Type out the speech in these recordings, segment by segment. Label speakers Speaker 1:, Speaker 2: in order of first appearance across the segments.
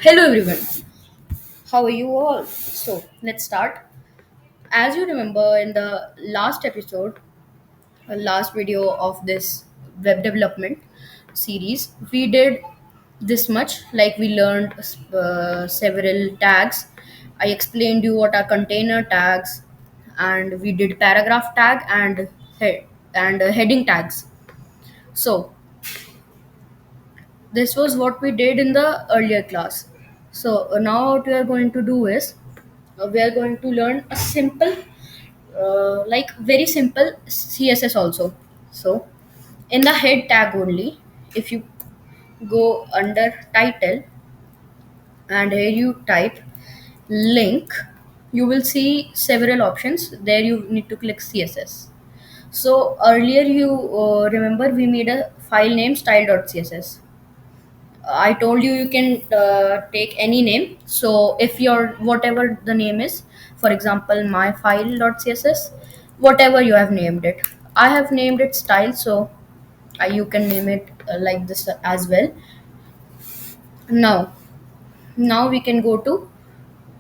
Speaker 1: Hello everyone, how are you all? So let's start. As you remember in the last episode, last video of this web development series, we did this much. Like we learned several tags. I explained you what are container tags, and we did paragraph tag and heading tags. So this was what we did in the earlier class. So now what we are going to do is we are going to learn a simple like very simple css also. So in the head tag only, if you go under title and here you type link, you will see several options. There you need to click css. So earlier you remember we made a file name style.css. I told you you can take any name. So if your whatever the name is, for example, my file.css, whatever you have named it, I have named it style. So you can name it like this as well. Now, now we can go to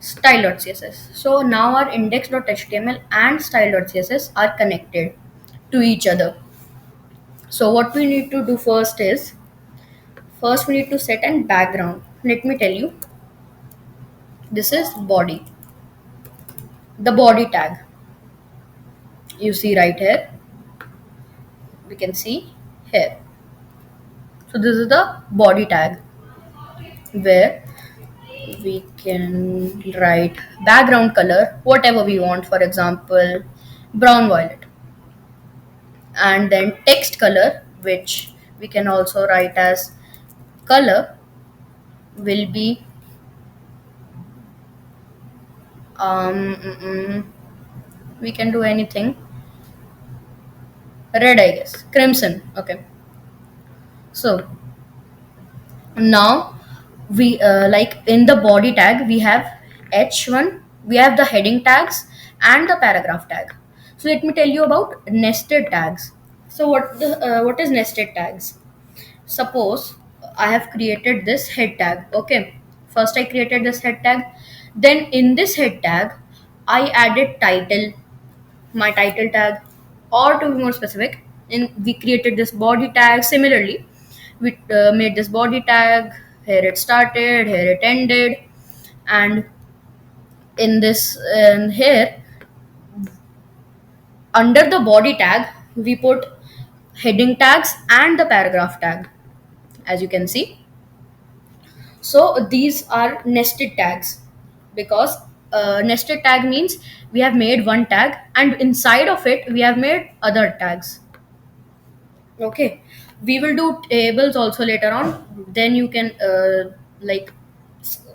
Speaker 1: style.css. So now our index.html and style.css are connected to each other. So what we need to do first we need to set an background. Let me tell you, this is body, the body tag. You see right here, we can see here. So this is the body tag where we can write background color whatever we want, for example brown violet, and then text color, which we can also write as color, will be we can do anything, red, I guess, crimson. Okay. So now we like in the body tag we have h1, we have the heading tags and the paragraph tag. So let me tell you about nested tags. So what is nested tags? Suppose I have created this head tag. Okay, first I created this head tag, then in this head tag I added title, my title tag, or to be more specific, in we created this body tag. Similarly, we made this body tag, here it started, here it ended, and in this and here under the body tag we put heading tags and the paragraph tag, as you can see. So these are nested tags because nested tag means we have made one tag and inside of it we have made other tags. Okay, we will do tables also later on, then you can like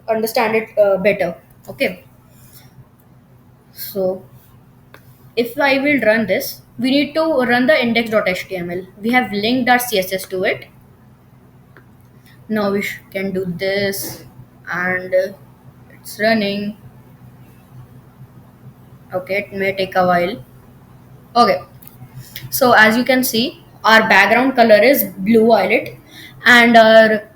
Speaker 1: understand it better. Okay, so if I will run this, we need to run the index.html. We have linked our css to it. Now we can do this, and it's running. Okay, it may take a while. Okay, so as you can see, our background color is blue violet, and our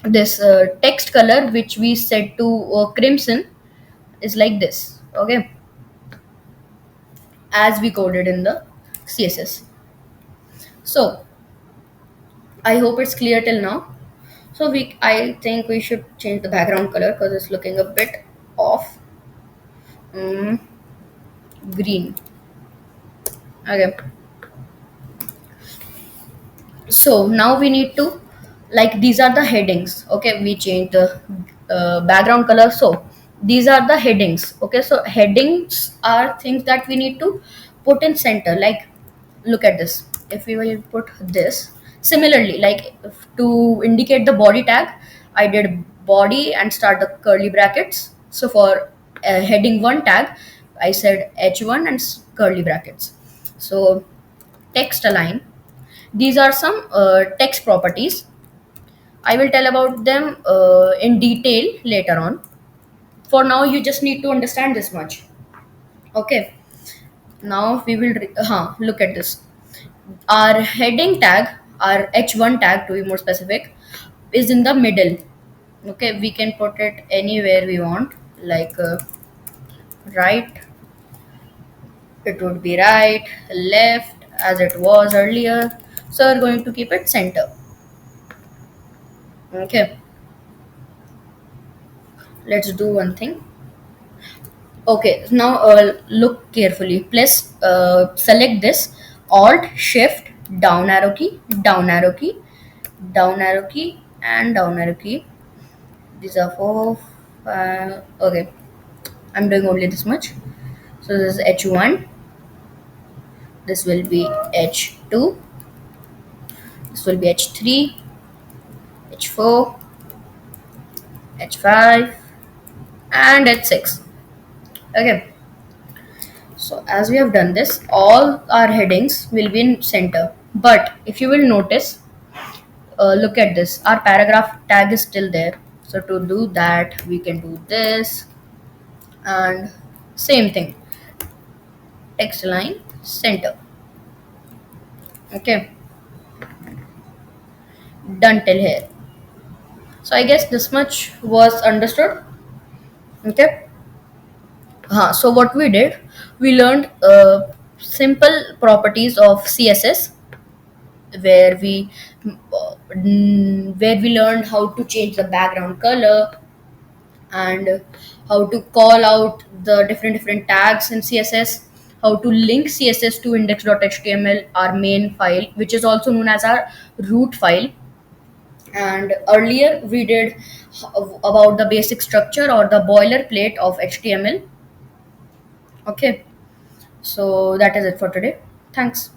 Speaker 1: this text color which we set to crimson is like this. Okay, as we coded in the css. So I hope it's clear till now. So I think we should change the background color because it's looking a bit off. mm, Green. Okay, so now we need to, like, these are the headings. Okay, we change the background color. So these are the headings. Okay, so headings are things that we need to put in center. Like, look at this. If we will put this similarly, like to indicate the body tag, I did body and start the curly brackets. So for heading one tag, I said h1 and curly brackets. So text align, these are some text properties. I will tell about them in detail later on. For now, you just need to understand this much. Okay. Now we will look at this. Our heading tag, our h1 tag to be more specific, is in the middle. Okay, we can put it anywhere we want, like right, it would be right, left, as it was earlier. So we're going to keep it center. Okay, let's do one thing. Okay, now look carefully. Please select this Alt Shift down arrow key, down arrow key, down arrow key, and down arrow key. These are four. Okay, I'm doing only this much. So this is H1. This will be H2. This will be H3, H4, H5, and H6. Okay. So as we have done this, all our headings will be in center. But if you will notice, look at this, our paragraph tag is still there. So to do that, we can do this, and same thing, text line center. Okay, done till here. So I guess this much was understood. Okay. So what we did, we learned simple properties of CSS, where we learned how to change the background color, and how to call out the different tags in CSS, how to link CSS to index.html, our main file, which is also known as our root file. And earlier we did about the basic structure or the boilerplate of HTML. Okay, so that is it for today. Thanks.